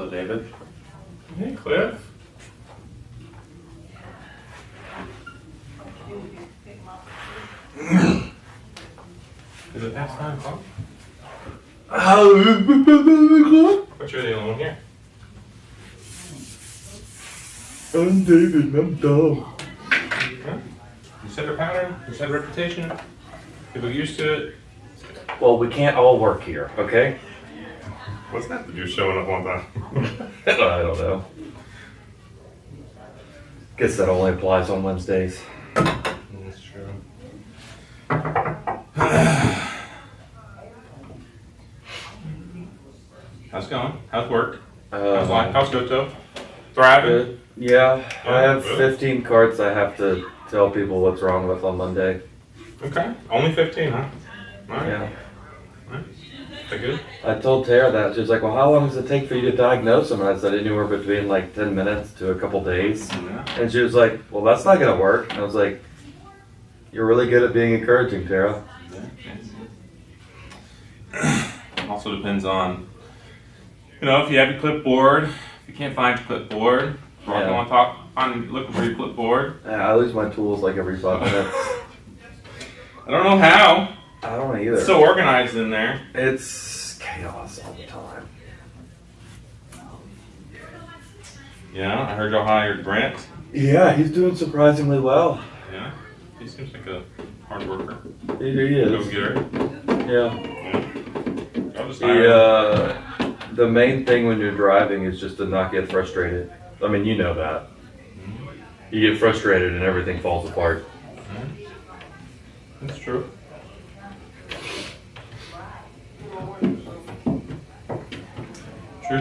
Hello, David. Hey, Cliff. Is it past 9 o'clock? What's your the only one here? I'm David, I'm dumb. Huh? You set a pattern, you set a reputation, people get used to it. Well, we can't all work here, okay? What's that to do showing up one time? I don't know. Guess that only applies on Wednesdays. That's true. How's it going? How's work? How's life? How's Goto? Thriving? Good. Yeah, I have good. 15 carts I have to tell people what's wrong with on Monday. Okay. Only 15, huh? Alright. Yeah. Alright. That good? I told Tara that. She was like, well, how long does it take for you to diagnose them? And I said anywhere between like 10 minutes to a couple days. Yeah. And she was like, well, that's not going to work. And I was like, you're really good at being encouraging, Tara. Also depends on, if you have your clipboard. If you can't find your clipboard, Yeah. looking for your clipboard. Yeah, I lose my tools like every 5 minutes. I don't know how. I don't either. It's so organized in there. It's chaos all the time. Yeah, I heard y'all hired Brent. Yeah, he's doing surprisingly well. Yeah, he seems like a hard worker. He Go is. getter. Yeah. I'll just hire him. The main thing when you're driving is just to not get frustrated. I mean, you know that. You get frustrated and everything falls apart. That's true.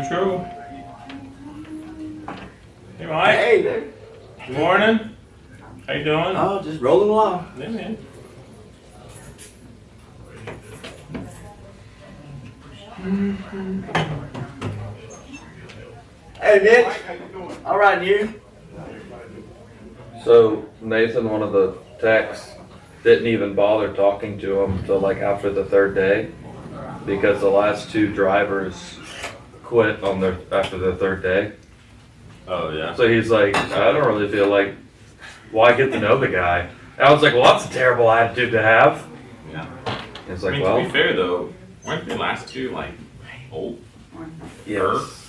True. Hey, Mike. Hey there. Good morning. How you doing? Oh, just rolling along. Yeah, man. Hey, Mitch. All right, and you? So Nathan, one of the techs, didn't even bother talking to him until like after the third day, because the last two drivers quit on after the third day. Oh, yeah. So he's like, I don't really feel like, why get to know the guy? And I was like, well, that's a terrible attitude to have. Yeah. It's I like, mean, well, to be fair, though, weren't the last two, like, old? yes.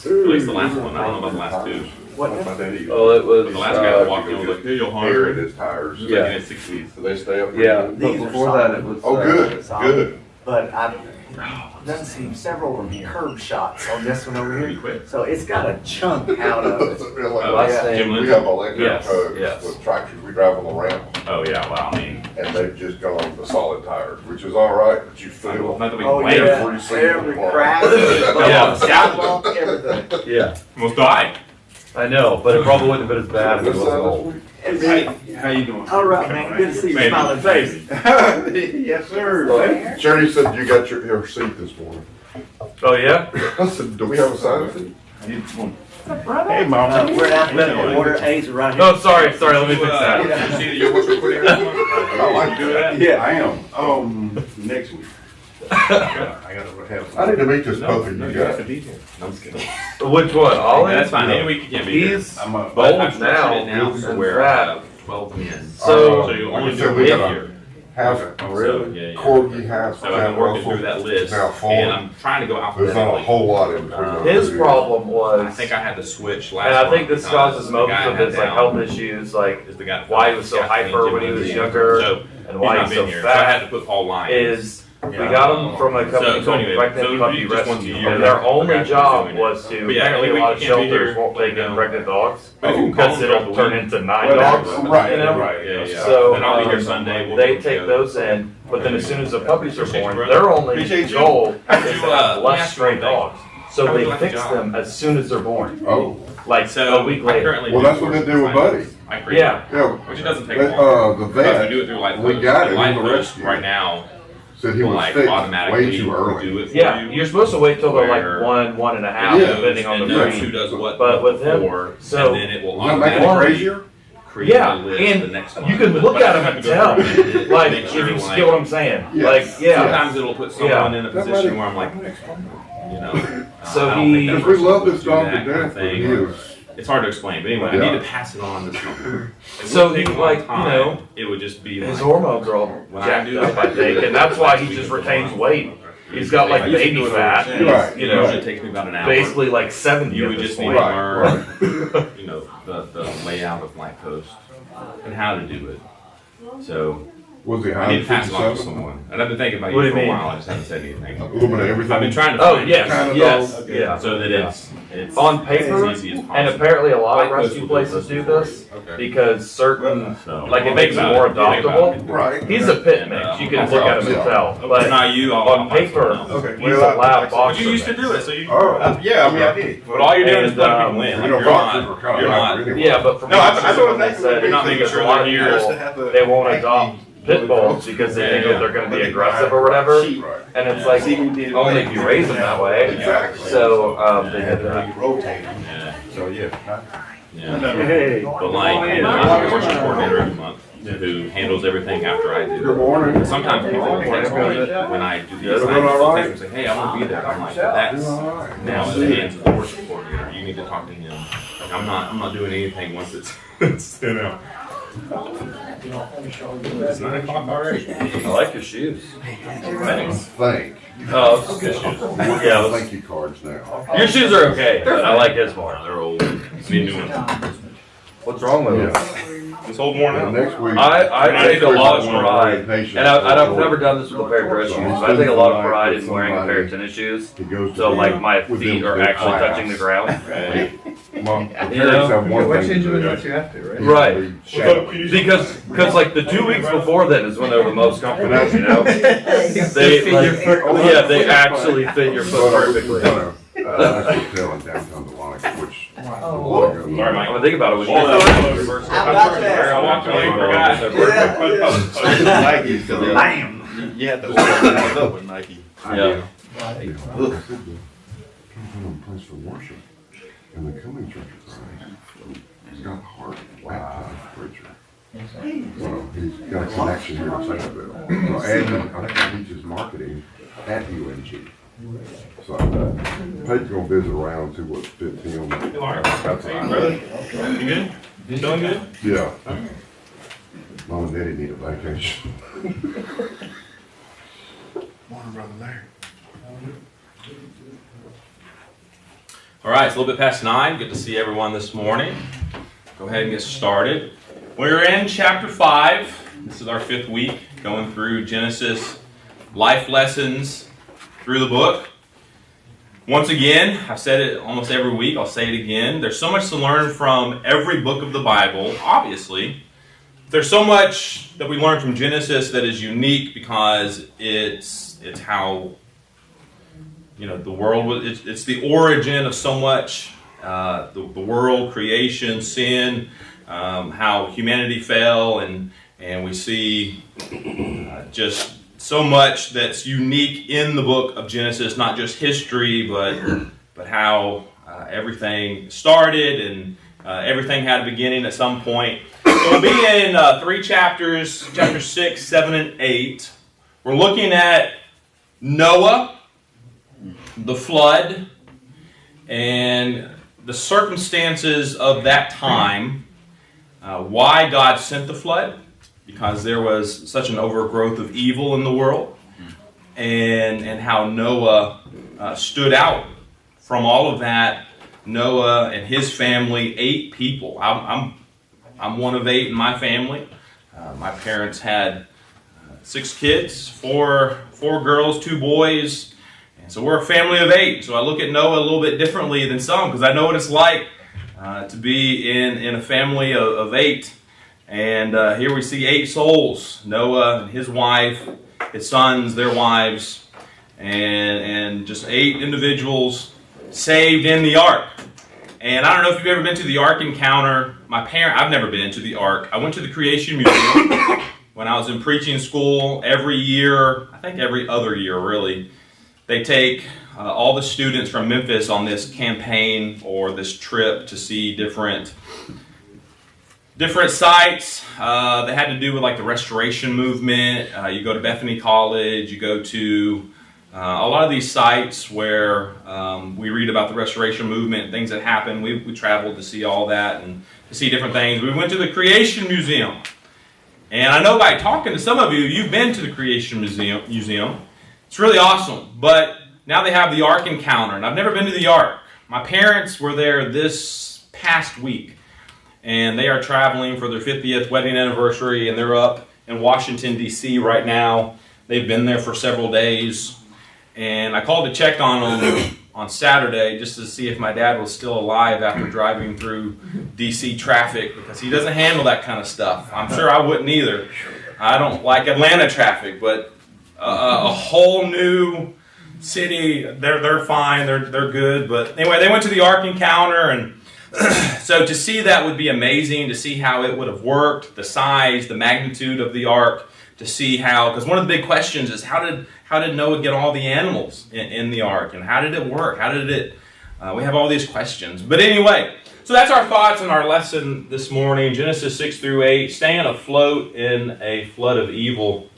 At least the last one. I don't know about the last two. What? Oh, it was. But the last guy walked in was like, hey, you'll Here hire it is tires. It was Yeah. like in his 60s. So they stay up. Yeah, pretty but These are before that, it solid. was. Oh, good, good. But I've done some several curb shots on this one over He here. quit. So it's got a chunk out of it. Last Yeah. name. Jim We Lindsay? have electric Yes, tugs yes. with tractors, we drive on the ramp, Oh, yeah, well, I mean, and they've just gone to solid tires, which is all right, but you feel. not that we Oh, can wait. yeah. yeah. Before you see Every them. crack, Yeah. sidewalk, everything. Yeah, Almost died. I know, but it probably wouldn't have been as bad if it This wasn't side old. this Hey, How you doing? all right, man. Good to see your Maybe. smiling face. Maybe. Yes, sir. Shirley said you got your seat this morning. Oh, yeah? I said, do we have a sign seat? Hey, mama. We're in alphabetical order. A's are right here. Oh, sorry, let me fix that. Did you see that your work's recording next month? I like Do that? Yeah, I am. Next week. I gotta have. I need to meet this puppy No, you you have got. to be here. No, I'm just kidding. Which one? Ollie? That's fine. Any week you can't be here. He's I'm a. But old I've structured it now. now so and where I fat. have 12 men. So, So you only So do we one got a- year. Half So, yeah. Corgi, half So I've been working through Russell. that list, Now four. and I'm trying to go There's not a alphabetically. whole lot in between. those his two. problem I was, think I had to switch last and I think month this because causes the most guy I of had his like down health issues, like is the guy why he was so hyper when he was younger, So and he's why not he's been so here. So I had fat. to put Paul Lyons. Is we got him from a company So called anyway, Pregnant so Puppy just once a Rescue, year, and their I only forgot job doing it. was to But yeah, apparently a anyway, lot of you can't be shelters here. won't take in pregnant dogs But if you can because call him it'll throughout turn the week. into 9 Well, dogs. right, You know? Right, yeah. So, and I'll be here um, Sunday. We'll They get take together. those in, but then as soon as the puppies are Appreciate you, born, brother. their only Appreciate you. goal How'd is you, to have let me less ask you stray one thing. dogs. So How would they you like the fix job? them as soon as they're born. Oh, Like So a week I later. currently Well, do that's what they do with Buddy. I create, Yeah. yeah, which it doesn't take that, long. the Because vet we do it through Life we Post. got it in Life the Post rescue. right now said he will was like fixed automatically way too early. do it for Yeah, you. you're supposed to wait till they're Where like 1.5, Yeah. depending on the and knows who breed. does what But with him, before, so- and then it will Does that make it automatically crazier? create Yeah, a list and the next you month. can look But I at them have and to go tell, through it, like, make if sure, you like, get what I'm saying. Yes. Like, yeah, sometimes it'll put someone in a That position might- where I'm like, You know, So I don't think he- that If we person love would this do dog that to kind of death, but thing, he or- is, It's hard to explain, but anyway, I Yeah. need to pass it on to someone. It So wouldn't he, take a long like, you time. know, it would just be His like, hormones are all When I jacked do up, that, I think, and that's why he just retains weight. He's got like baby fat, Right. you it usually know, takes me about an hour. basically like 70 You at would this just need point. to Right, learn, you know, the layout of my post and how to do it. So was he I need to pass it on to 157? someone. And I've been thinking about What do you you for a mean? while. I just haven't said anything. A little bit of everything. I've been trying to Oh, find yes, Kind of yes, dog. yeah. so that it's On paper, as easy as possible. and apparently a lot of Like most rescue will places do this Okay. because certain, so, like it think makes it about more Think about adoptable. it. Right. He's a pit mix, you can look at him and tell, If it's but not you, I'll on find someone paper, else. Okay. he's a lab But boxer. you used to mix. do it, so you. Oh. Yeah, I mean, I did. But all you're doing is And, letting people in. You Like, know, you're boxers not. are kind You're of not. like anyway. Yeah, but from No, I thought what they that's said, what You're not making there's sure a lot they're of here. people, they won't adopt pit bulls because they think that they're gonna be aggressive or whatever, Right. and it's like, only if you raise them that way. Exactly. So, they They had did to that. make it rotate. Yeah. So, yeah. Yeah. Hey. But like, you know, I'm a worship coordinator every month who handles everything after I Good do. morning. Sometimes people text me when I do the assignments, they'll text me and say, hey, I want to be there. I'm like, that's now in the hands of the worship coordinator. You need to talk to him. Like, I'm not doing anything once it's you know. It's 9 o'clock already. I like your shoes. Thanks. Thank. Oh, it's good shoes. Yeah, it was- Thank you cards now. your shoes are okay, but I like his more. They're old. Need new ones. What's wrong with Yeah. them? This old worn And out. next week. I take a lot of pride, And and I've never done this with a pair of dress shoes, but I take a lot of pride in wearing a pair of tennis shoes. He goes to So like my with feet them are to the actually class. touching the ground. Right. Mom, the You parents know? have one What thing change to of do. what you have to, right? Right. Shadow. Because like the 2 weeks before then is when they're the most comfortable, you know? They They like, yeah, they actually fit your foot perfectly. That's hotel in downtown Delaware, which. Sorry, Mike. I mean, think about it. When you Oh, first first How about that? I walked away and forgot. Nike, bam! You had to open it up with Nike. Yeah. Place for worship. And the coming church is right. He's got a heart like a preacher. Well, he's got a connection here in Sanibel. So admin, I think he teaches marketing at UNG. So Pate's gonna visit around and see what fits him. That's Brother, you good? You feeling good? Yeah. Mom and Daddy need a vacation. Morning, Brother Larry. All right, it's a little bit past 9. Good to see everyone this morning. Go ahead and get started. We're in chapter 5. This is our 5th week going through Genesis life lessons through the book. Once again, I've said it almost every week. I'll say it again. There's so much to learn from every book of the Bible, obviously. There's so much that we learn from Genesis that is unique because it's how, you know, the world was, it's the origin of so much, the world, creation, sin, how humanity fell, and we see just so much that's unique in the book of Genesis, not just history, but how everything started and everything had a beginning at some point. So we'll be in 3 chapters, chapters 6, 7, and 8. We're looking at Noah, the flood, and the circumstances of that time, why God sent the flood, because there was such an overgrowth of evil in the world, and how Noah stood out from all of that. Noah and his family, 8 people. I'm one of 8 in my family. My parents had 6 kids, 4 girls, 2 boys, and so we're a family of 8. So I look at Noah a little bit differently than some because I know what it's like to be in a family of 8. And here we see 8 souls: Noah and his wife, his sons, their wives, and just 8 individuals saved in the ark. And I don't know if you've ever been to the Ark Encounter. I've never been to the Ark. I went to the Creation Museum when I was in preaching school. Every year, I think every other year really, they take all the students from Memphis on this campaign or this trip to see different sites. They had to do with like the Restoration Movement. You go to Bethany College. You go to A lot of these sites where we read about the Restoration Movement, things that happened, we traveled to see all that and to see different things. We went to the Creation Museum. And I know by talking to some of you, you've been to the Creation Museum. It's really awesome. But now they have the Ark Encounter, and I've never been to the Ark. My parents were there this past week, and they are traveling for their 50th wedding anniversary, and they're up in Washington, D.C. right now. They've been there for several days. And I called to check on them on Saturday just to see if my dad was still alive after driving through D.C. traffic, because he doesn't handle that kind of stuff. I'm sure I wouldn't either. I don't like Atlanta traffic, but a whole new city, they're fine, they're good. But anyway, they went to the Ark Encounter, and so to see that would be amazing, to see how it would have worked, the size, the magnitude of the Ark, to see how, because one of the big questions is how did Noah get all the animals in the ark, and how did it work? How did it? We have all these questions. But anyway, so that's our thoughts in our lesson this morning, Genesis 6 through 8, staying afloat in a flood of evil.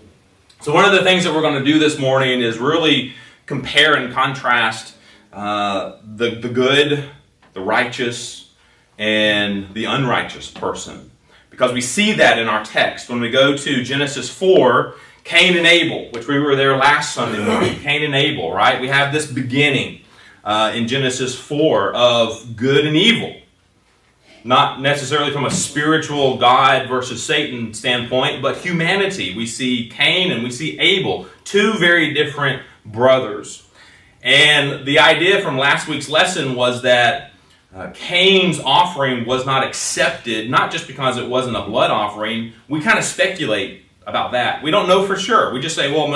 So one of the things that we're going to do this morning is really compare and contrast the good, the righteous, and the unrighteous person. Because we see that in our text. When we go to Genesis 4, Cain and Abel, which we were there last Sunday morning, Cain and Abel, right? We have this beginning in Genesis 4 of good and evil. Not necessarily from a spiritual God versus Satan standpoint, but humanity. We see Cain and we see Abel, two very different brothers. And the idea from last week's lesson was that Cain's offering was not accepted, not just because it wasn't a blood offering. We kind of speculate about that. We don't know for sure. We just say, well,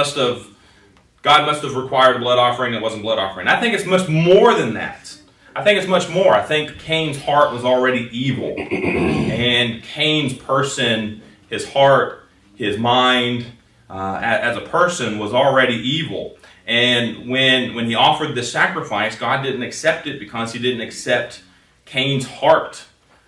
God must have required a blood offering. It wasn't blood offering. I think it's much more than that. I think it's much more. I think Cain's heart was already evil. And Cain's person, his heart, his mind, as a person was already evil. And when he offered this sacrifice, God didn't accept it because he didn't accept Cain's heart.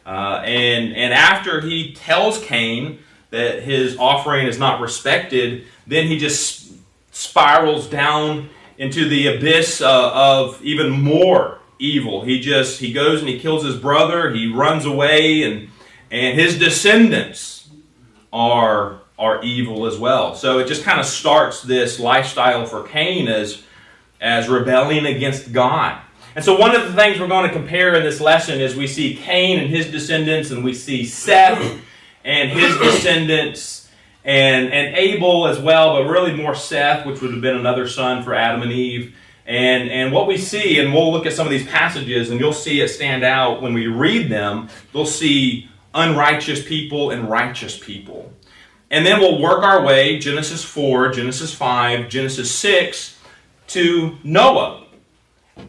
And after he tells Cain that his offering is not respected, then he just spirals down into the abyss of even more evil. He goes and he kills his brother, he runs away, and his descendants are evil as well. So it just kind of starts this lifestyle for Cain as rebelling against God. And so one of the things we're going to compare in this lesson is we see Cain and his descendants, and we see Seth and his descendants, and Abel as well, but really more Seth, which would have been another son for Adam and Eve. And what we see, and we'll look at some of these passages, and you'll see it stand out when we read them. You'll see unrighteous people and righteous people. And then we'll work our way, Genesis 4, Genesis 5, Genesis 6, to Noah.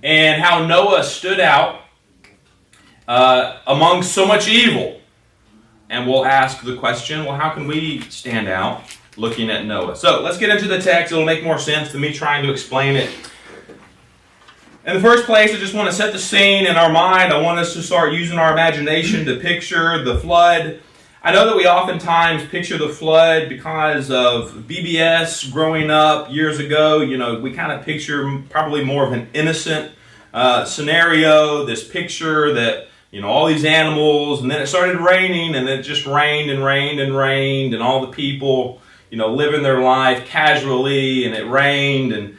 And how Noah stood out among so much evil. And we'll ask the question, well, how can we stand out looking at Noah? So let's get into the text. It'll make more sense than me trying to explain it. In the first place, I just want to set the scene in our mind. I want us to start using our imagination to picture the flood. I know that we oftentimes picture the flood because of BBS growing up years ago. You know, we kind of picture probably more of an innocent scenario, this picture that, you know, all these animals, and then it started raining, and it just rained and rained and rained, and all the people, you know, living their life casually, and it rained, and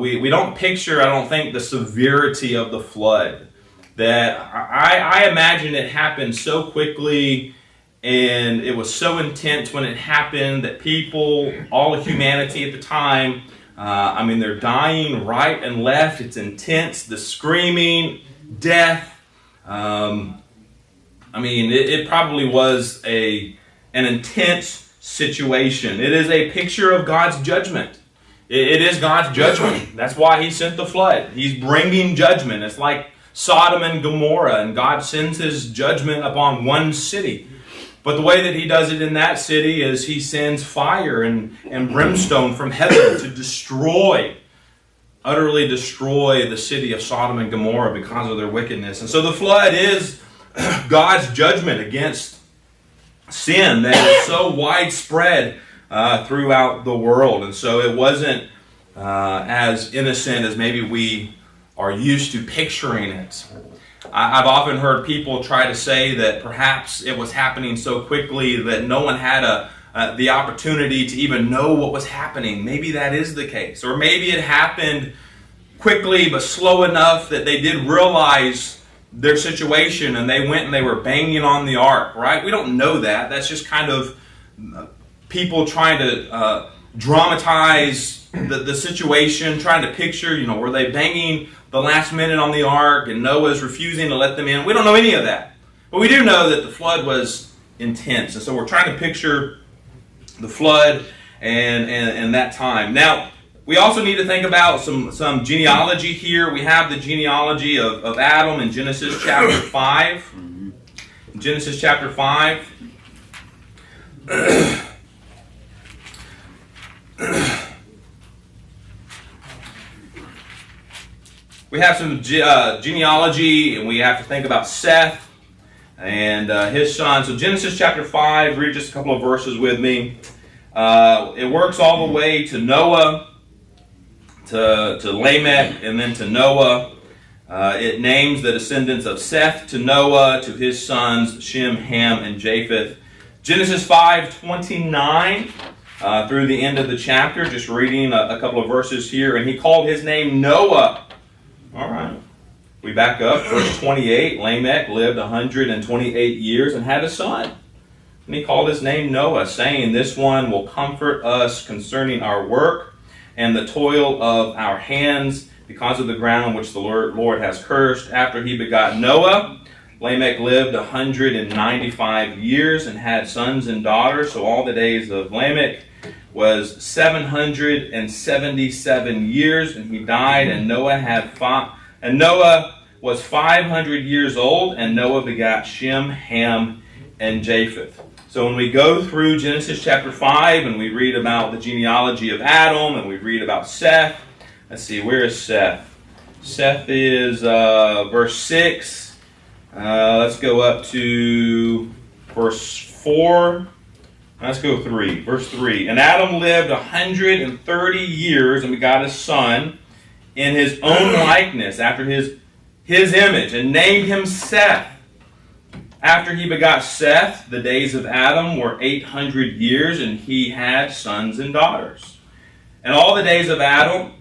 we don't picture, I don't think, the severity of the flood. That I imagine it happened so quickly, and it was so intense when it happened that people, all of humanity at the time, they're dying right and left. It's intense. The screaming, death. It probably was an intense situation. It is a picture of God's judgment. It is God's judgment. That's why He sent the flood. He's bringing judgment. It's like Sodom and Gomorrah, and God sends His judgment upon one city. But the way that He does it in that city is He sends fire and brimstone from heaven to utterly destroy the city of Sodom and Gomorrah because of their wickedness. And so the flood is God's judgment against sin that is so widespread throughout the world. And so it wasn't as innocent as maybe we are used to picturing it. I've often heard people try to say that perhaps it was happening so quickly that no one had the opportunity to even know what was happening. Maybe that is the case. Or maybe it happened quickly but slow enough that they did realize their situation and they went and they were banging on the ark, right? We don't know that. That's just kind of people trying to dramatize the situation, trying to picture, were they banging the last minute on the ark and Noah's refusing to let them in? We don't know any of that. But we do know that the flood was intense. And so we're trying to picture the flood and that time. Now, we also need to think about some genealogy here. We have the genealogy of Adam in Genesis chapter 5. In Genesis chapter 5. We have some genealogy, and we have to think about Seth and his son. So Genesis chapter 5, read just a couple of verses with me. It works all the way to Noah, to Lamech, and then to Noah. It names the descendants of Seth to Noah, to his sons Shem, Ham, and Japheth. Genesis 5:29 through the end of the chapter, just reading a couple of verses here. And he called his name Noah. All right. We back up, verse 28. Lamech lived 128 years and had a son. And he called his name Noah, saying, "This one will comfort us concerning our work and the toil of our hands, because of the ground which the Lord has cursed." After he begot Noah, Lamech lived 195 years and had sons and daughters. So all the days of Lamech was 777 years, and he died. And Noah was 500 years old, and Noah begot Shem, Ham, and Japheth. So when we go through Genesis chapter 5 and we read about the genealogy of Adam and we read about Seth, let's see, where is Seth? Seth is verse 6. Let's go up to verse 4. Let's go 3. Verse 3. And Adam lived 130 years and begot a son in his own likeness, after his image, and named him Seth. After he begot Seth, the days of Adam were 800 years, and he had sons and daughters. And all the days of Adam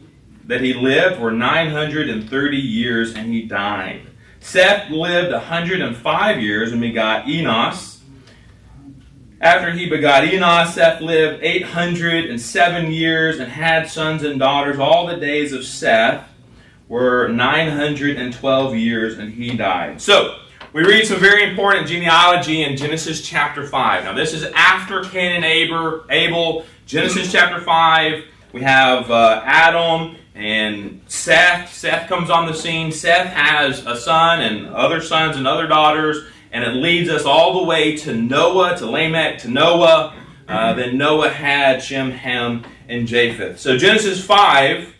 that he lived were 930 years, and he died. Seth lived 105 years and begot Enos. After he begot Enos, Seth lived 807 years and had sons and daughters. All the days of Seth were 912 years, and he died. So, we read some very important genealogy in Genesis chapter 5. Now, this is after Cain and Abel. Genesis chapter 5, we have Adam and Seth. Seth comes on the scene. Seth has a son and other sons and other daughters. And it leads us all the way to Noah, to Lamech, to Noah. Then Noah had Shem, Ham, and Japheth. So Genesis 5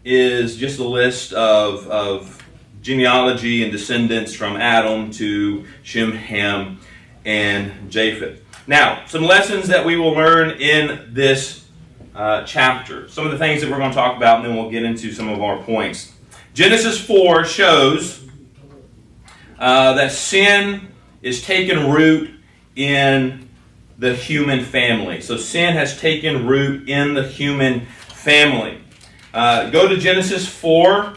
is just a list of genealogy and descendants from Adam to Shem, Ham, and Japheth. Now, some lessons that we will learn in this chapter. Some of the things that we're going to talk about, and then we'll get into some of our points. Genesis 4 shows that sin is taken root in the human family. So sin has taken root in the human family. Go to Genesis 4,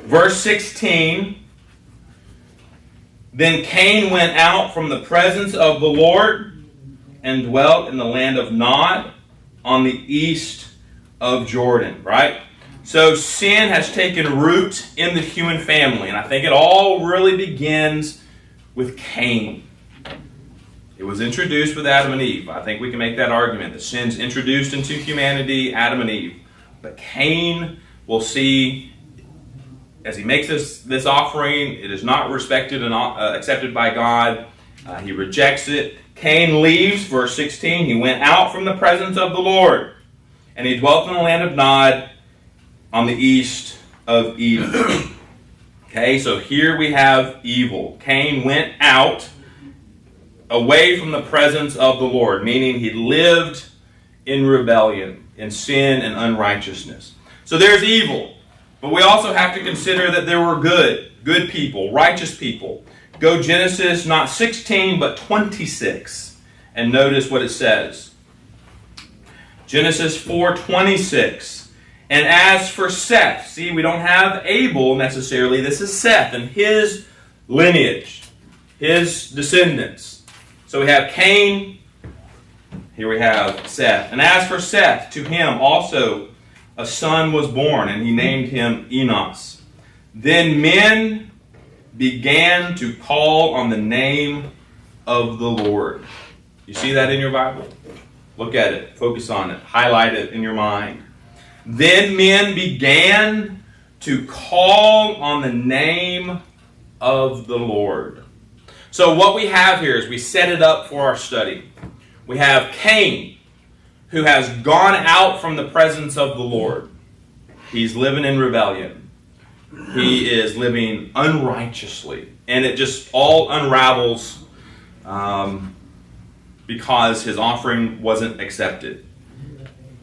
verse 16. Then Cain went out from the presence of the Lord and dwelt in the land of Nod on the east of Jordan. Right? So sin has taken root in the human family. And I think it all really begins with Cain. It was introduced with Adam and Eve. I think we can make that argument. The sin's introduced into humanity, Adam and Eve. But Cain, we'll see, as he makes this offering, it is not respected and accepted by God. He rejects it. Cain leaves, verse 16. He went out from the presence of the Lord, and he dwelt in the land of Nod, on the east of Eden. Okay, so here we have evil. Cain went out away from the presence of the Lord, meaning he lived in rebellion. in sin and unrighteousness. So there's evil, but we also have to consider that there were good people, righteous people. Go Genesis not 16 but 26 and notice what it says. Genesis 4:26. And as for Seth, see, we don't have Abel necessarily. This is Seth and his lineage, his descendants. So we have Cain. Here we have Seth. And as for Seth, to him also a son was born, and he named him Enos. Then men began to call on the name of the Lord. You see that in your Bible? Look at it. Focus on it. Highlight it in your mind. Then men began to call on the name of the Lord. So what we have here is we set it up for our study. We have Cain, who has gone out from the presence of the Lord. He's living in rebellion. He is living unrighteously. And it just all unravels because his offering wasn't accepted.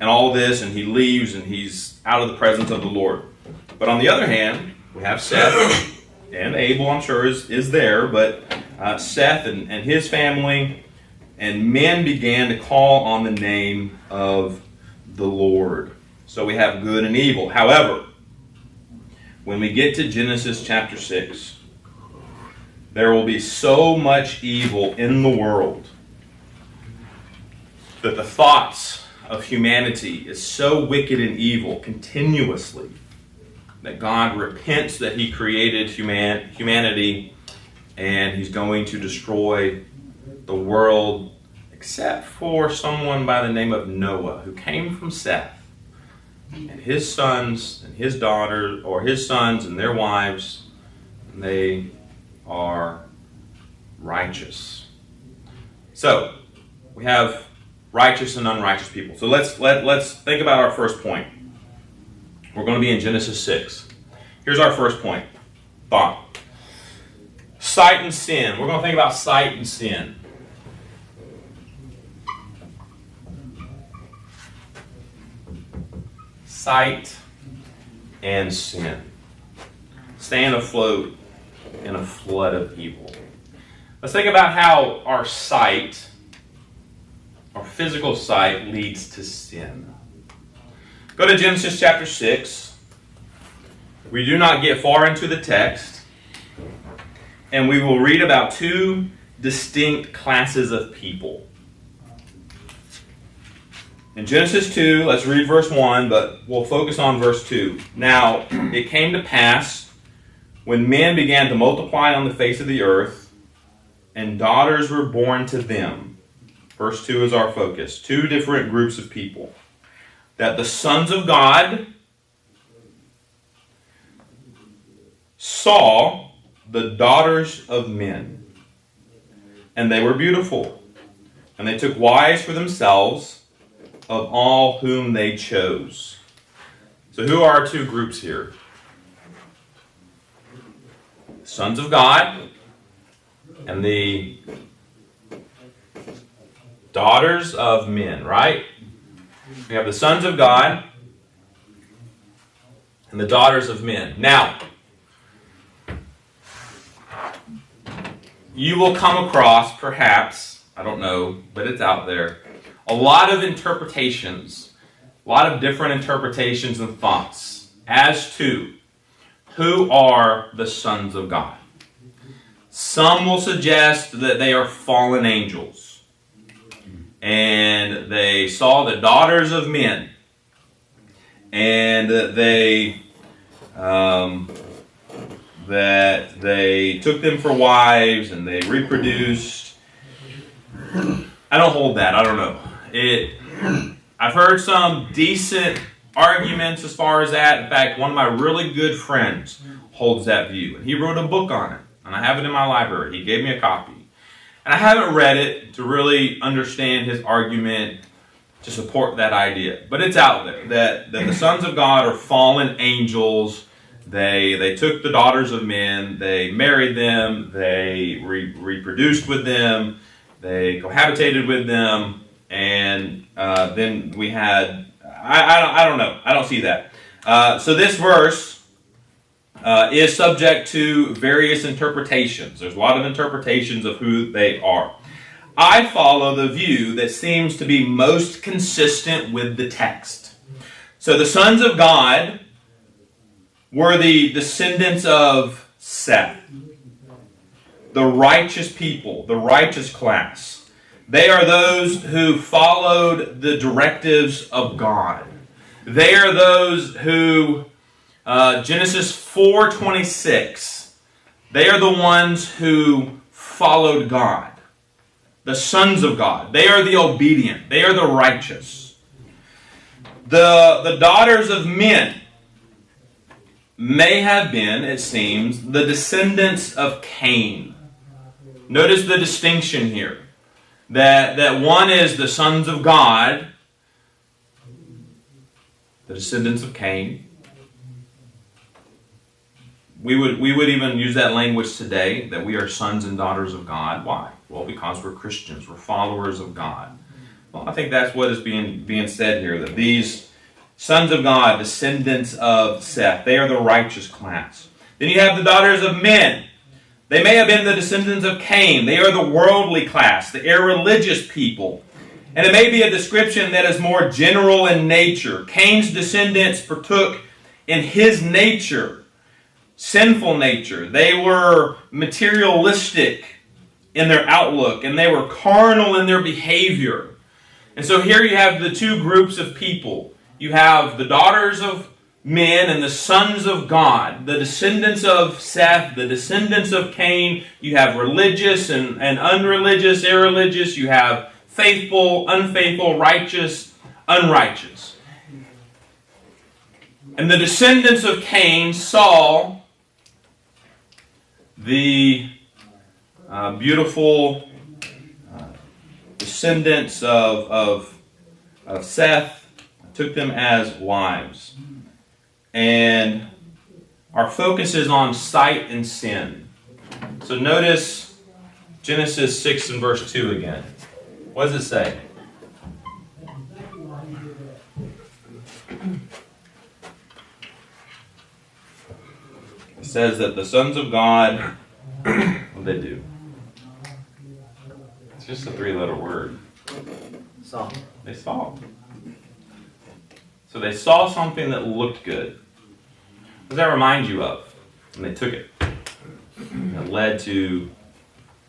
And all this, and he leaves, and he's out of the presence of the Lord. But on the other hand, we have Seth, and Abel, I'm sure, is there, but Seth and his family, and men began to call on the name of the Lord. So we have good and evil. However, when we get to Genesis chapter 6, there will be so much evil in the world that the thoughts of humanity is so wicked and evil continuously that God repents that he created humanity and he's going to destroy the world except for someone by the name of Noah, who came from Seth, and his sons and his daughters, or his sons and their wives, and they are righteous. So we have righteous and unrighteous people. So let's think about our first point. We're going to be in Genesis 6. Here's our first point. Thought. Sight and sin. We're going to think about sight and sin. Sight and sin. Staying afloat in a flood of evil. Let's think about how our sight, our physical sight, leads to sin. Go to Genesis chapter 6. We do not get far into the text, and we will read about two distinct classes of people. In Genesis 2, let's read verse 1, but we'll focus on verse 2. Now, it came to pass, when men began to multiply on the face of the earth, and daughters were born to them. Verse 2 is our focus. Two different groups of people. That the sons of God saw the daughters of men, and they were beautiful, and they took wives for themselves of all whom they chose. So who are our two groups here? Sons of God and the daughters of men, right? We have the sons of God and the daughters of men. Now, you will come across, perhaps, I don't know, but it's out there, a lot of interpretations, a lot of different interpretations and thoughts as to who are the sons of God. Some will suggest that they are fallen angels, and they saw the daughters of men, and that they took them for wives, and they reproduced. I don't hold that. I don't know. I've heard some decent arguments as far as that. In fact, one of my really good friends holds that view, and he wrote a book on it, and I have it in my library. He gave me a copy. And I haven't read it to really understand his argument to support that idea. But it's out there that the sons of God are fallen angels. They took the daughters of men, they married them, they reproduced with them, they cohabitated with them, and then we had, I don't know. I don't see that. So this verse is subject to various interpretations. There's a lot of interpretations of who they are. I follow the view that seems to be most consistent with the text. So the sons of God were the descendants of Seth, the righteous people, the righteous class. They are those who followed the directives of God. They are those who, Genesis 4:26, they are the ones who followed God. The sons of God. They are the obedient. They are the righteous. The daughters of men may have been, it seems, the descendants of Cain. Notice the distinction here. That one is the sons of God, the descendants of Cain. We would even use that language today, that we are sons and daughters of God. Why? Well, because we're Christians. We're followers of God. Well, I think that's what is being said here, that these sons of God, descendants of Seth, they are the righteous class. Then you have the daughters of men. They may have been the descendants of Cain. They are the worldly class, the irreligious people. And it may be a description that is more general in nature. Cain's descendants partook in his nature, sinful nature. They were materialistic in their outlook, and they were carnal in their behavior. And so here you have the two groups of people. You have the daughters of men and the sons of God, the descendants of Seth, the descendants of Cain. You have religious and unreligious, irreligious. You have faithful, unfaithful, righteous, unrighteous. And the descendants of Cain saw the beautiful descendants of Seth, took them as wives. And our focus is on sight and sin. So notice Genesis 6 and verse 2 again. What does it say? It says that the sons of God, what did they do? It's just a three-letter word. Saw. They saw. So they saw something that looked good. What does that remind you of? And they took it. It led to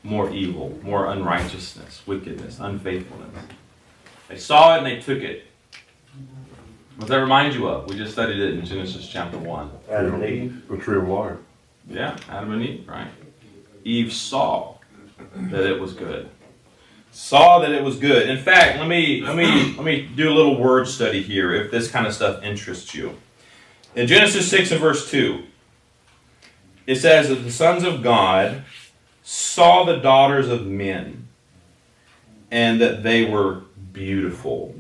more evil, more unrighteousness, wickedness, unfaithfulness. They saw it and they took it. What does that remind you of? We just studied it in Genesis chapter 1. Adam and Eve. The tree of life. Yeah, Adam and Eve, right? Eve saw that it was good. Saw that it was good. In fact, let me do a little word study here if this kind of stuff interests you. In Genesis 6 and verse 2, it says that the sons of God saw the daughters of men and that they were beautiful.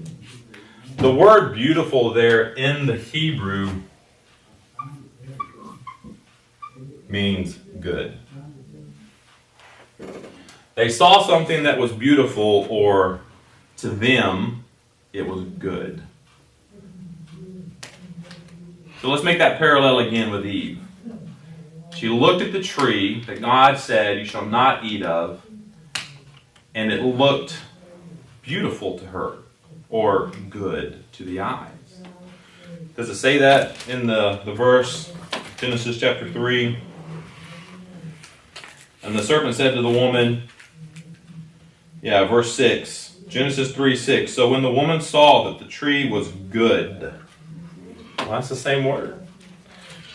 The word beautiful there in the Hebrew means good. They saw something that was beautiful, or to them, it was good. So let's make that parallel again with Eve. She looked at the tree that God said, "You shall not eat of," and it looked beautiful to her, or good to the eyes. Does it say that in the verse, Genesis chapter 3? And the serpent said to the woman, verse 6, Genesis 3:6. So when the woman saw that the tree was good, well, that's the same word,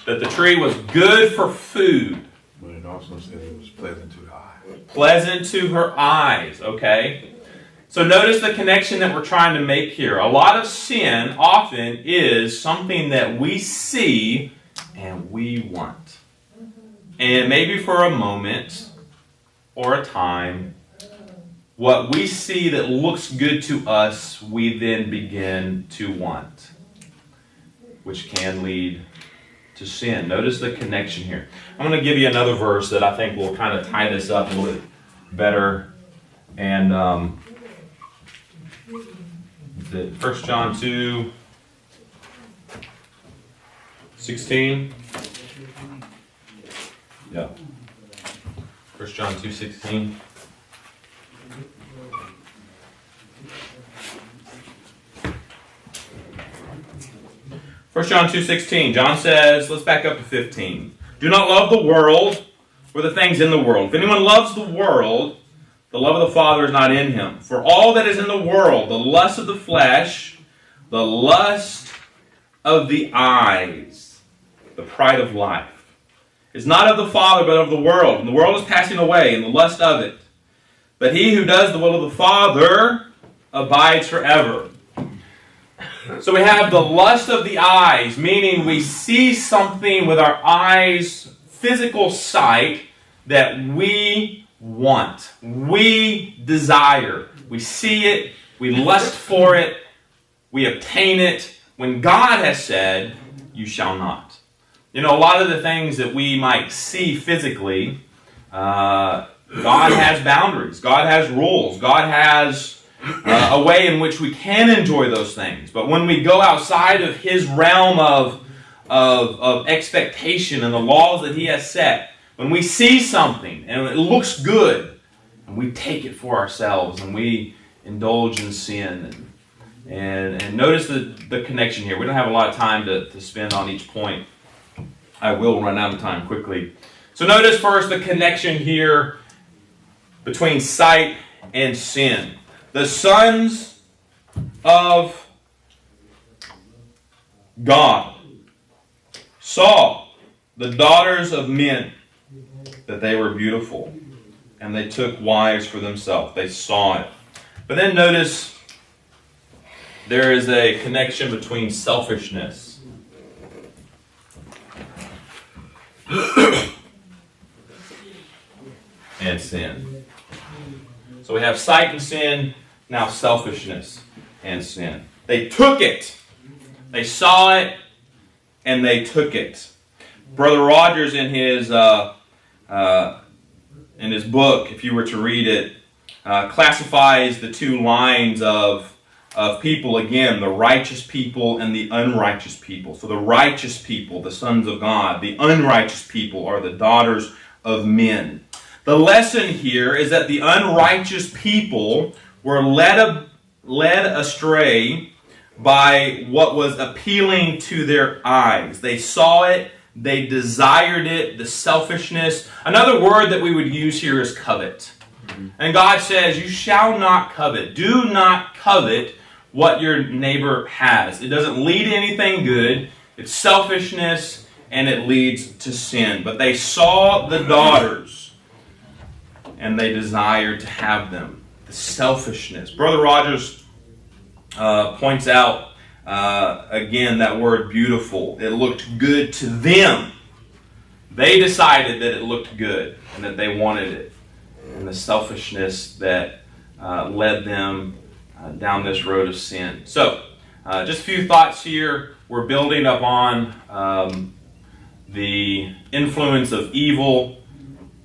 that the tree was good for food. But it also said it was pleasant to the eye. Pleasant to her eyes, okay? So notice the connection that we're trying to make here. A lot of sin often is something that we see and we want. And maybe for a moment or a time, what we see that looks good to us, we then begin to want, which can lead to sin. Notice the connection here. I'm going to give you another verse that I think will kind of tie this up a little bit better. And 1 John 2, 16. Yeah. 1 John 2:16. First John 2:16. John says, let's back up to 15. Do not love the world or the things in the world. If anyone loves the world, the love of the Father is not in him. For all that is in the world, the lust of the flesh, the lust of the eyes, the pride of life, is not of the Father, but of the world. And the world is passing away, and the lust of it. But he who does the will of the Father abides forever. So we have the lust of the eyes, meaning we see something with our eyes, physical sight, that we want, we desire. We see it, we lust for it, we obtain it, when God has said, you shall not. You know, a lot of the things that we might see physically, God has boundaries, God has rules, God has a way in which we can enjoy those things. But when we go outside of His realm of expectation and the laws that He has set, when we see something and it looks good, and we take it for ourselves and we indulge in sin. And notice the connection here. We don't have a lot of time to spend on each point. I will run out of time quickly. So notice first the connection here between sight and sin. The sons of God saw the daughters of men, that they were beautiful, and they took wives for themselves. They saw it. But then notice there is a connection between selfishness and sin. So we have sight and sin, now selfishness and sin. They took it. They saw it, and they took it. Brother Rogers, in his book, if you were to read it, classifies the two lines of people, again, the righteous people and the unrighteous people. So the righteous people, the sons of God. The unrighteous people are the daughters of men. The lesson here is that the unrighteous people were led astray by what was appealing to their eyes. They saw it, they desired it, the selfishness. Another word that we would use here is covet. And God says, you shall not covet. Do not covet what your neighbor has. It doesn't lead to anything good. It's selfishness, and it leads to sin. But they saw the daughters, and they desired to have them. The selfishness. Brother Rogers points out, again, that word beautiful. It looked good to them. They decided that it looked good and that they wanted it. And the selfishness that led them down this road of sin. So, just a few thoughts here. We're building upon the influence of evil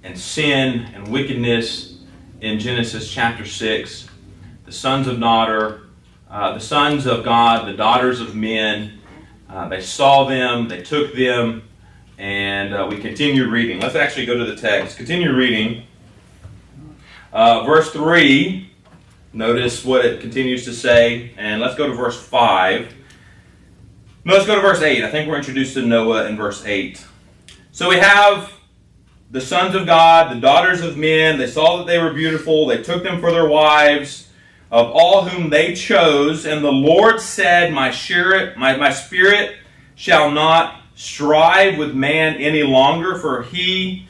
and sin and wickedness in Genesis chapter 6. The sons of God, the daughters of men. They saw them, they took them, and we continued reading. Let's actually go to the text. Continue reading. Verse 3, notice what it continues to say, and let's go to verse 5. No, let's go to verse 8. I think we're introduced to Noah in verse 8. So we have the sons of God, the daughters of men. They saw that they were beautiful. They took them for their wives, of all whom they chose. And the Lord said, my spirit shall not strive with man any longer, for he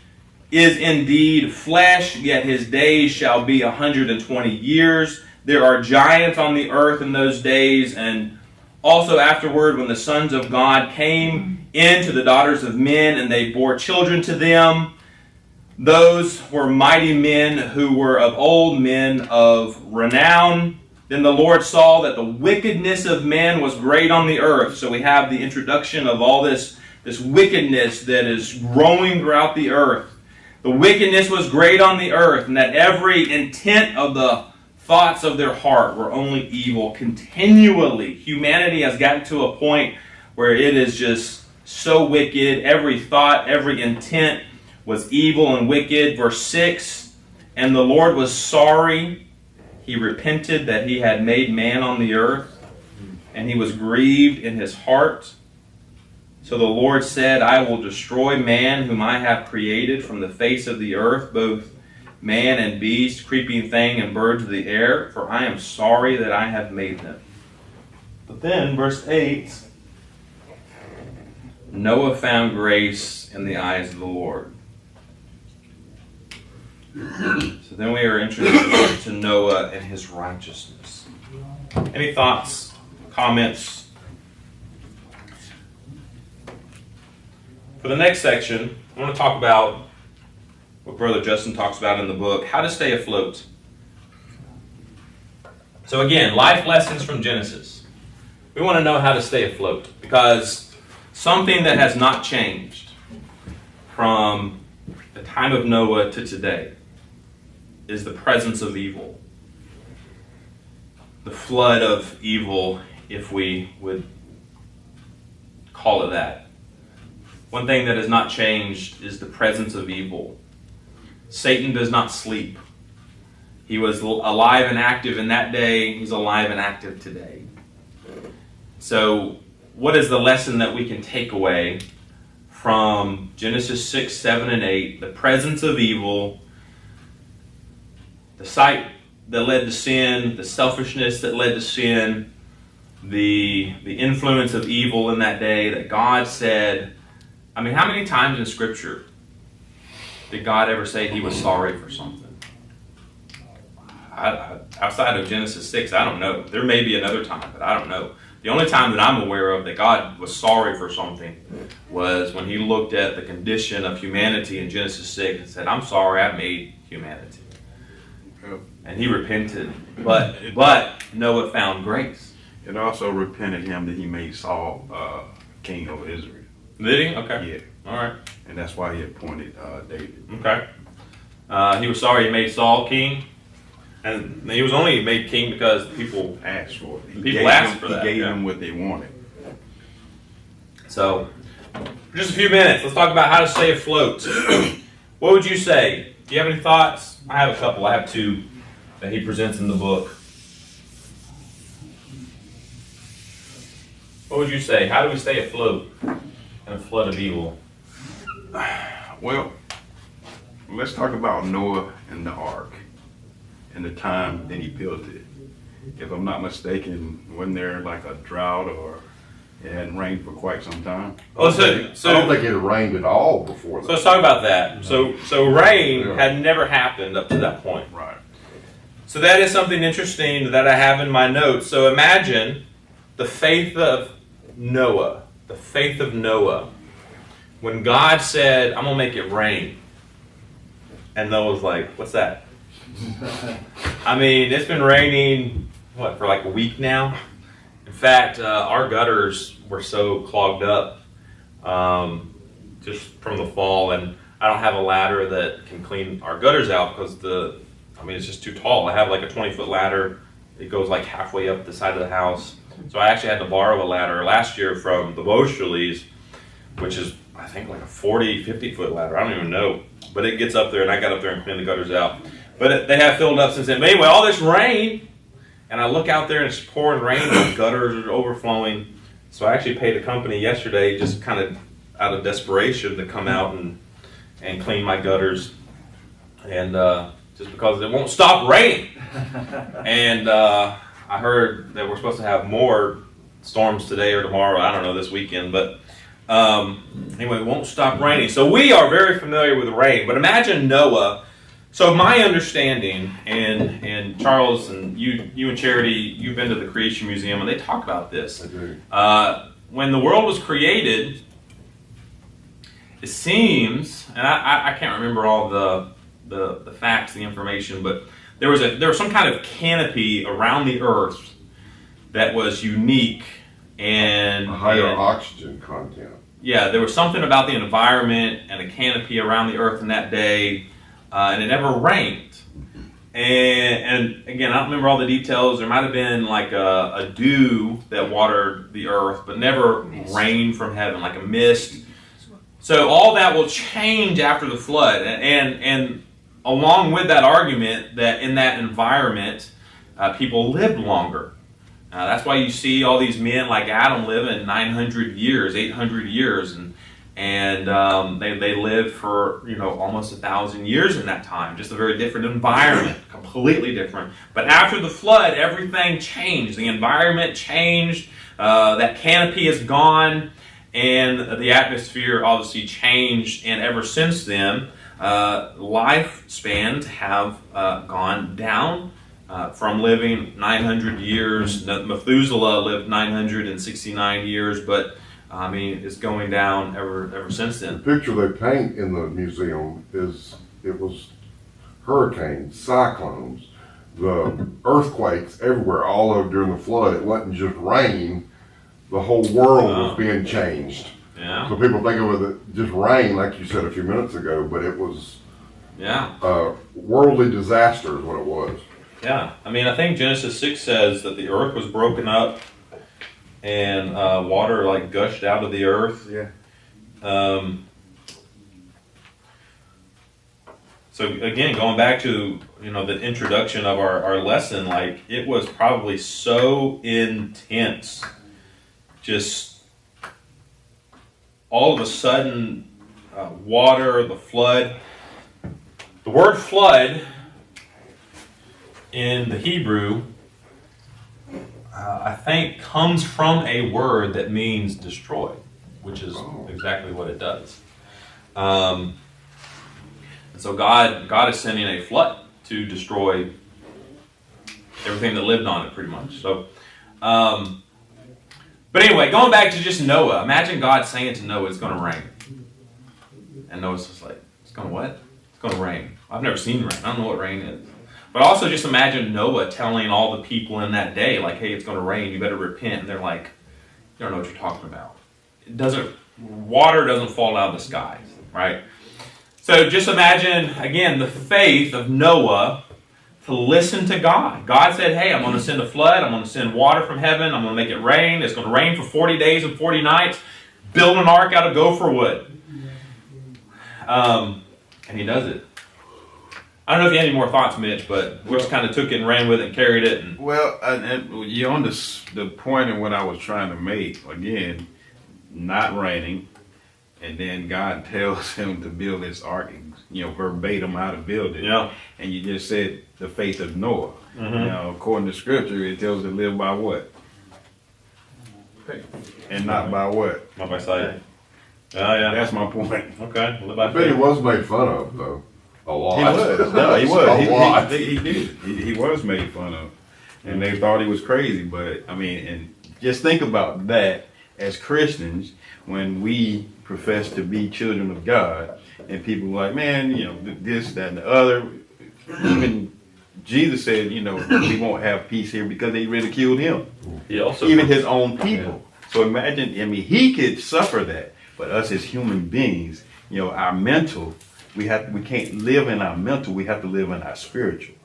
is indeed flesh, yet his days shall be 120 years. There are giants on the earth in those days, and also afterward when the sons of God came into the daughters of men, and they bore children to them. Those were mighty men who were of old, men of renown. Then the Lord saw that the wickedness of men was great on the earth. So we have the introduction of all this wickedness that is growing throughout the earth. The wickedness was great on the earth, and that every intent of the thoughts of their heart were only evil continually. Humanity has gotten to a point where it is just so wicked. Every thought, every intent was evil and wicked. Verse 6, and the Lord was sorry. He repented that he had made man on the earth, and he was grieved in his heart. So the Lord said, I will destroy man whom I have created from the face of the earth, both man and beast, creeping thing and birds of the air, for I am sorry that I have made them. But then, verse 8, Noah found grace in the eyes of the Lord. So then we are introduced to Noah and his righteousness. Any thoughts, comments? For the next section, I want to talk about what Brother Justin talks about in the book, how to stay afloat. So again, life lessons from Genesis. We want to know how to stay afloat because something that has not changed from the time of Noah to today is the presence of evil. The flood of evil, if we would call it that. One thing that has not changed is the presence of evil. Satan does not sleep. He was alive and active in that day. He's alive and active today. So, what is the lesson that we can take away from Genesis 6, 7, and 8? The presence of evil, the sight that led to sin, the selfishness that led to sin, the influence of evil in that day that God said. I mean, how many times in Scripture did God ever say he was sorry for something? Outside of Genesis 6, I don't know. There may be another time, but I don't know. The only time that I'm aware of that God was sorry for something was when he looked at the condition of humanity in Genesis 6 and said, I'm sorry I made humanity. And he repented. But Noah found grace. It also repented him that he made Saul king over Israel. Did he? Okay. Yeah. All right. And that's why he appointed David. Okay. He was sorry he made Saul king. And he was only made king because people Asked for it. People asked for that, He gave yeah. them what they wanted. So, for just a few minutes, let's talk about how to stay afloat. What would you say? Do you have any thoughts? I have a couple. I have two that he presents in the book. What would you say? How do we stay afloat in a flood of evil? Well, let's talk about Noah and the ark and the time that he built it. If I'm not mistaken, wasn't there like a drought or it hadn't rained for quite some time? Well, I don't think it rained at all before So that. let's talk about that. So rain had never happened up to that point. Right. So that is something interesting that I have in my notes. So imagine the faith of Noah. The faith of Noah. When God said, I'm going to make it rain. And Noah was like, what's that? I mean, it's been raining, for like a week now? In fact, our gutters were so clogged up just from the fall, and I don't have a ladder that can clean our gutters out because it's just too tall. I have like a 20-foot ladder. It goes like halfway up the side of the house. So I actually had to borrow a ladder last year from the Boschles, which is, I think, like a 40, 50-foot ladder. I don't even know. But it gets up there, and I got up there and cleaned the gutters out. But they have filled up since then. But anyway, all this rain, and I look out there, and it's pouring rain, and the gutters are overflowing. So I actually paid a company yesterday, just kind of out of desperation, to come out and clean my gutters. And just because it won't stop raining. And I heard that we're supposed to have more storms today or tomorrow. I don't know, this weekend. But anyway, it won't stop raining. So we are very familiar with rain. But imagine Noah. So my understanding, and Charles and you and Charity, you've been to the Creation Museum, and they talk about this. I do. When the world was created, it seems, and I can't remember all the facts, the information, but there was some kind of canopy around the earth that was unique and A higher oxygen content. yeah, there was something about the environment and a canopy around the earth in that day, and it never rained. And again, I don't remember all the details. There might have been like a dew that watered the earth, but never rain from heaven, like a mist. So all that will change after the flood. And along with that argument that in that environment, people lived longer. That's why you see all these men like Adam living 900 years, 800 years, and they lived for almost 1,000 years in that time. Just a very different environment, completely different. But after the flood, everything changed. The environment changed. That canopy is gone, and the atmosphere obviously changed. And ever since then, lifespans have gone down. From living 900 years, Methuselah lived 969 years, but I mean, it's going down ever since then. The picture they paint in the museum it was hurricanes, cyclones, the earthquakes everywhere, all over during the flood. It wasn't just rain. The whole world was being changed. Yeah. So people think of it just rain, like you said a few minutes ago, but it was worldly disaster is what it was. Yeah, I mean, I think Genesis 6 says that the earth was broken up and water like gushed out of the earth. Yeah. So again, going back to the introduction of our lesson, like it was probably so intense, just all of a sudden, water, the flood. The word flood in the Hebrew, I think, comes from a word that means destroy, which is exactly what it does. And so God is sending a flood to destroy everything that lived on it, pretty much. So, but anyway, going back to just Noah, imagine God saying to Noah, "It's going to rain," and Noah's just like, "It's going to what? It's going to rain. I've never seen rain. I don't know what rain is." But also just imagine Noah telling all the people in that day, like, "Hey, it's going to rain. You better repent." And they're like, "You don't know what you're talking about. Water doesn't fall out of the sky," right? So just imagine, again, the faith of Noah to listen to God. God said, "Hey, I'm going to send a flood. I'm going to send water from heaven. I'm going to make it rain. It's going to rain for 40 days and 40 nights. Build an ark out of gopher wood." And he does it. I don't know if you had any more thoughts, Mitch, but we just kind of took it and ran with it and carried it. And Well, and you're on the point of what I was trying to make. Again, not raining, and then God tells him to build this ark, verbatim how to build it. Yeah. And you just said the faith of Noah. Mhm. According to Scripture, it tells us to live by what? And not by what? not by sight. Oh, yeah. That's my point. Okay. Live by I bet he faith. was made fun of, though. A lot. He was. No, he was. A lot. He did. He was made fun of. And they thought he was crazy. But, I mean, and just think about that as Christians when we profess to be children of God. And people are like, man, this, that, and the other. Even Jesus said, we won't have peace here because they ridiculed him. He also Even his own people. So imagine, he could suffer that. But us as human beings, our mental, we can't live in our mental, we have to live in our spiritual.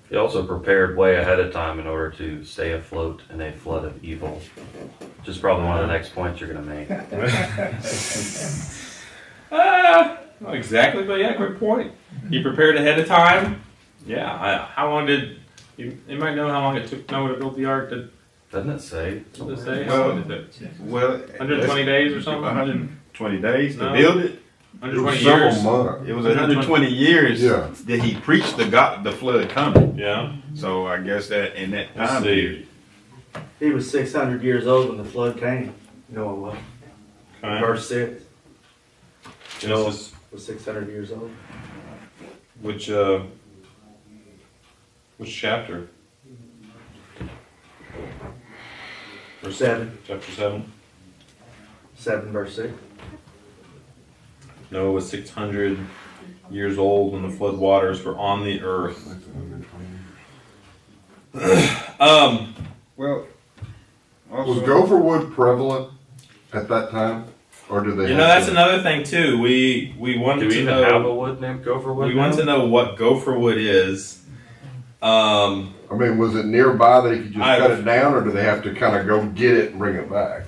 He also prepared way ahead of time in order to stay afloat in a flood of evil. Which is probably one of the next points you're going to make. Not exactly, but yeah, great point. He prepared ahead of time. Yeah. How long did you might know how long it took Noah to build the ark? Doesn't it say? What did it say? Well, How long did it? Well, 120 days or something? 120 days to No. build it. 120 Several years. months. It was 120 years Yeah. that he preached the flood coming. Yeah. So I guess that in that Let's time see. period, He was 600 years old when the flood came. Noah was. Okay. Verse 6 Genesis, was 600 years old. which chapter? Verse 7. Chapter 7. 7 verse 6. Noah was 600 years old when the flood waters were on the earth. well, Was gopher wood prevalent at that time? Or do they? You know, that's another thing too. We Do wanted we to even have a know. wood named gopher wood? We want to know what gopher wood is. I mean, was it nearby that he could just I- cut it down, or do they have to kind of go get it and bring it back?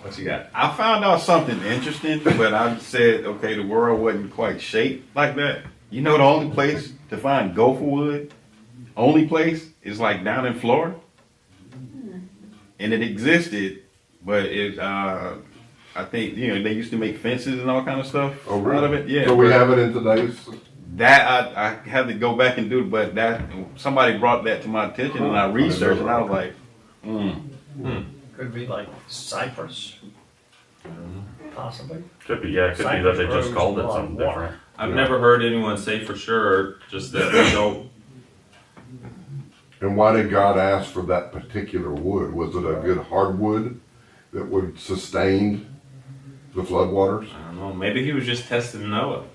What you got? I found out something interesting, but I said, okay, the world wasn't quite shaped like that. You know, the only place to find gopher wood, only place, is like down in Florida. And it existed, but I think, they used to make fences and all kind of stuff Oh, out of really? it. Yeah. So we but have it in today's. that I had to go back and do it, but that somebody brought that to my attention and I researched and I was like, Could be like cypress. Possibly. Could be, yeah, it could be that they just called it something different. I've never heard anyone say for sure, just that we don't. And why did God ask for that particular wood? Was it a good hardwood that would sustain the floodwaters? I don't know. Maybe he was just testing Noah.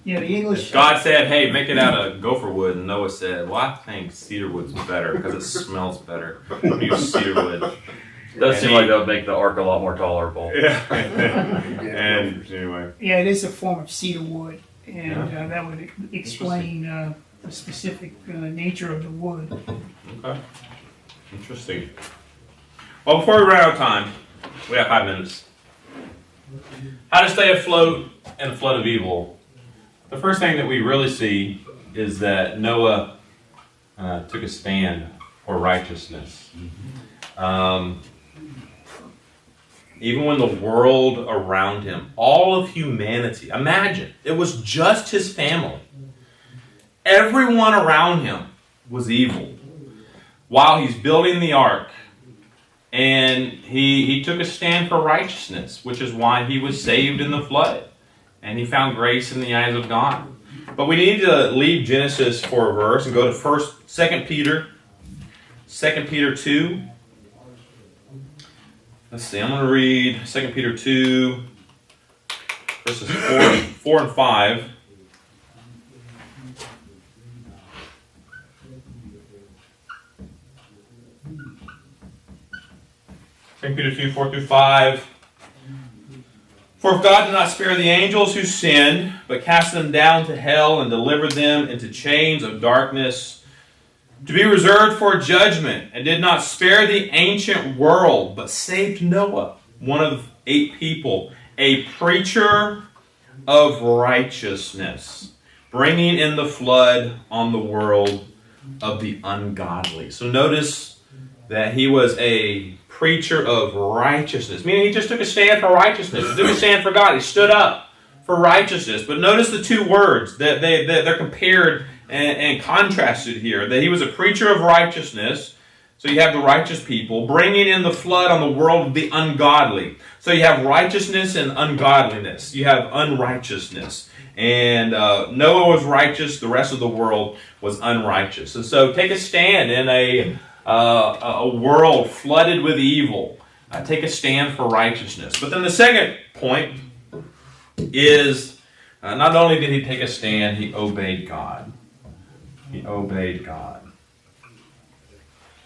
Yeah, the English. God said, "Hey, make it out of gopher wood," and Noah said, "Well, I think cedar wood's better because it smells better. Use cedar wood." It does seem like that would make the ark a lot more tolerable. Yeah. And anyway, Yeah, it is a form of cedar wood, and that would explain the specific nature of the wood. okay, interesting. Well, before we run out of time, we have 5 minutes. How to stay afloat in a flood of evil. The first thing that we really see is that Noah took a stand for righteousness. Even when the world around him, all of humanity, imagine, it was just his family. Everyone around him was evil while he's building the ark. And he took a stand for righteousness, which is why he was saved in the flood. And he found grace in the eyes of God. But we need to leave Genesis for a verse and go to 2 Peter 2. Let's see, I'm going to read 2 Peter 2, verses 4 and 5. Second Peter 2, 4 through 5. For if God did not spare the angels who sinned, but cast them down to hell and delivered them into chains of darkness, to be reserved for judgment, and did not spare the ancient world, but saved Noah, one of 8 people, a preacher of righteousness, bringing in the flood on the world of the ungodly. So notice that he was a preacher of righteousness, meaning he just took a stand for righteousness. He took a stand for God. He stood up for righteousness. But notice the two words that they're compared and contrasted here. That he was a preacher of righteousness. So you have the righteous people bringing in the flood on the world of the ungodly. So you have righteousness and ungodliness. You have unrighteousness. And Noah was righteous. The rest of the world was unrighteous. And so take a stand in a world flooded with evil. Take a stand for righteousness. But then the second point is not only did he take a stand, he obeyed God. He obeyed God.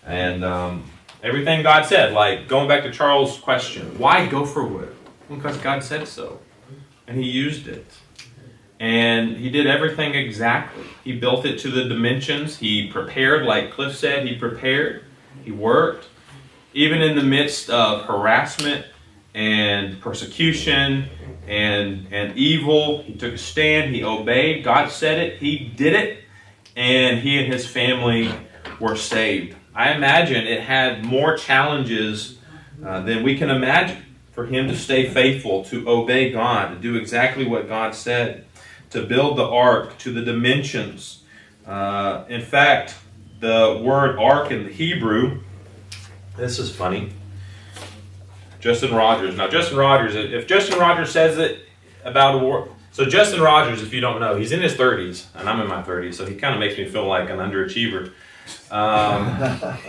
And everything God said, like going back to Charles' question, why gopher wood? Because God said so. And he used it. And he did everything exactly. He built it to the dimensions. He prepared, like Cliff said, he prepared. He worked. Even in the midst of harassment and persecution and evil, he took a stand. He obeyed. God said it. He did it. And he and his family were saved. I imagine it had more challenges than we can imagine for him to stay faithful, to obey God, to do exactly what God said, to build the ark to the dimensions. In fact, the word ark in the Hebrew, this is funny. Justin Rogers. Now, Justin Rogers, if Justin Rogers says it about a war, so Justin Rogers, if you don't know, he's in his 30s, and I'm in my 30s, so he kind of makes me feel like an underachiever.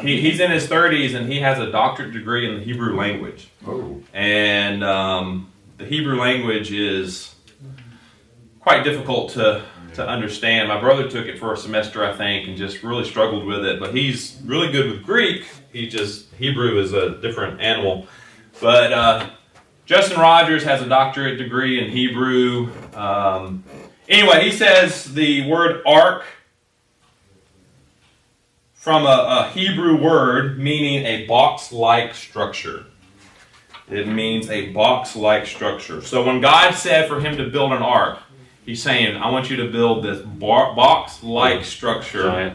He's in his 30s, and he has a doctorate degree in the Hebrew language. Oh. And the Hebrew language is quite difficult to understand. My brother took it for a semester, I think, and just really struggled with it. But he's really good with Greek. Hebrew is a different animal. But Justin Rogers has a doctorate degree in Hebrew. Anyway, he says the word ark from a Hebrew word meaning a box-like structure. It means a box-like structure. So when God said for him to build an ark, he's saying, I want you to build this box-like structure.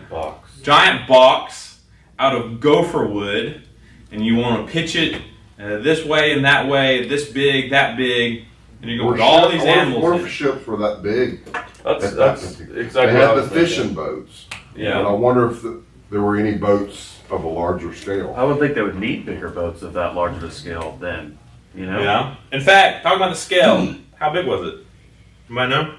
Giant box out of gopher wood. And you want to pitch it this way and that way, this big, that big. And you're going to put all these animals What in. if ships were that big? That's exactly They what I had was the thinking. fishing boats. Yeah. And I wonder if there were any boats of a larger scale. I would think they would need bigger boats of that large of a scale then, you know? Yeah. In fact, talking about the scale, how big was it? Anybody know?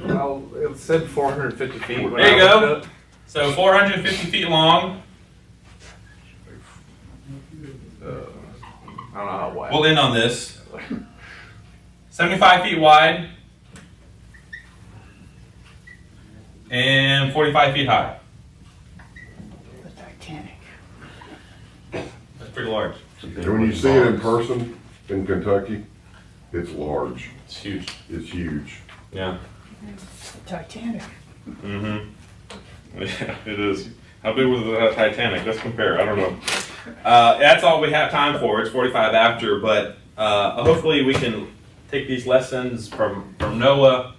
Well, it said 450 feet. when There you I go. looked it So 450 feet long. up. I don't know how wide. We'll end on this. 75 feet wide. And 45 feet high. The Titanic. That's pretty large. And when you see it in person in Kentucky, it's large. It's huge. It's huge. Yeah. It's the Titanic. Mm-hmm. Yeah, it is. How big was the Titanic? Let's compare. I don't know. That's all we have time for. It's 45 after, but hopefully we can take these lessons from Noah.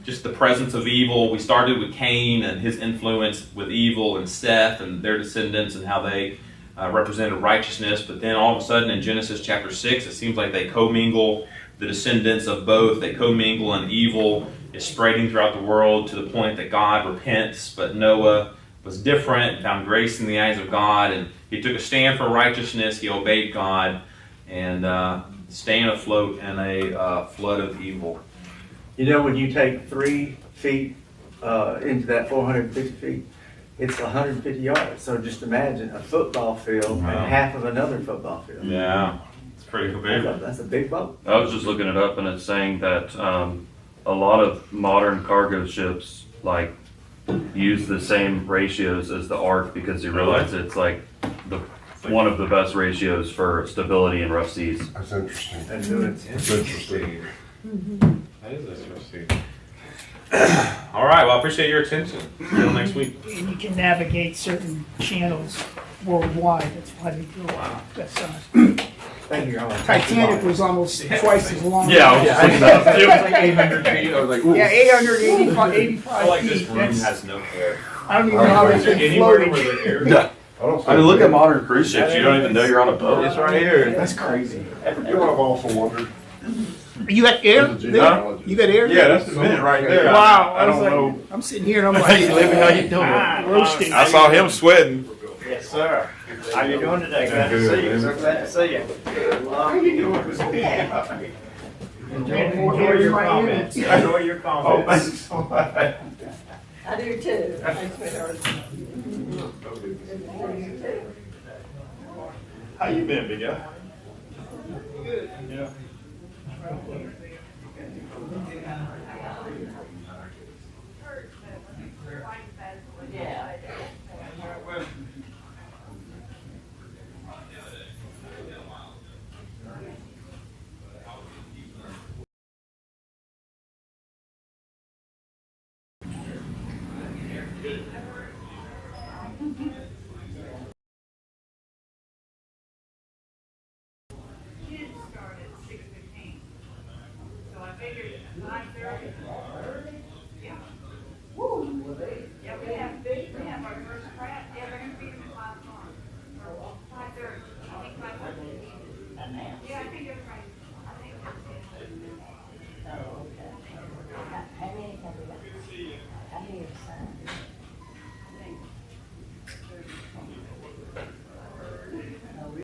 Just the presence of evil. We started with Cain and his influence with evil, and Seth and their descendants and how they represented righteousness. But then all of a sudden in Genesis chapter 6, it seems like they commingle. The descendants of both, they commingle, and evil is spreading throughout the world to the point that God repents. But Noah was different, found grace in the eyes of God, and he took a stand for righteousness. He obeyed God, and staying afloat in a flood of evil. You know, when you take 3 feet into that 450 feet, it's 150 yards. So just imagine a football field Wow. and half of another football field. Yeah, it's pretty big. That's a big boat. I was just looking it up and it's saying that a lot of modern cargo ships like use the same ratios as the Ark because they realize it's like one of the best ratios for stability in rough seas. That's interesting. And doing it. That's interesting. That is interesting. All right, well, I appreciate your attention. See you next week. And you can navigate certain channels worldwide. That's why they do it. That's Thank you. Titanic was almost twice as long. Yeah, I was just thinking that too. It was like 800 feet. I was like, ooh. Yeah, 885 I like feet. this room That's- has no air. I don't even know how Is that there thing anywhere floated. where the air? Yeah. I I mean, look at modern cruise ships. You don't even know you're on a boat. It's right here. That's crazy. You know, I've also wondered. You got air? as a there? genealogist, You got air? Yeah, that's the minute right there. Wow. I was don't like, know. I'm sitting here and I'm like, How you doing? roasting. I saw him sweating. Yes, sir. How you doing today? Glad to see you. So glad to see you. Enjoy your comments. Enjoy your Oh, comments. thanks so much. I do too. Thanks, sweetheart. How you been, big guy? Yeah. Yeah, I think everybody, I think that's it. Oh, okay.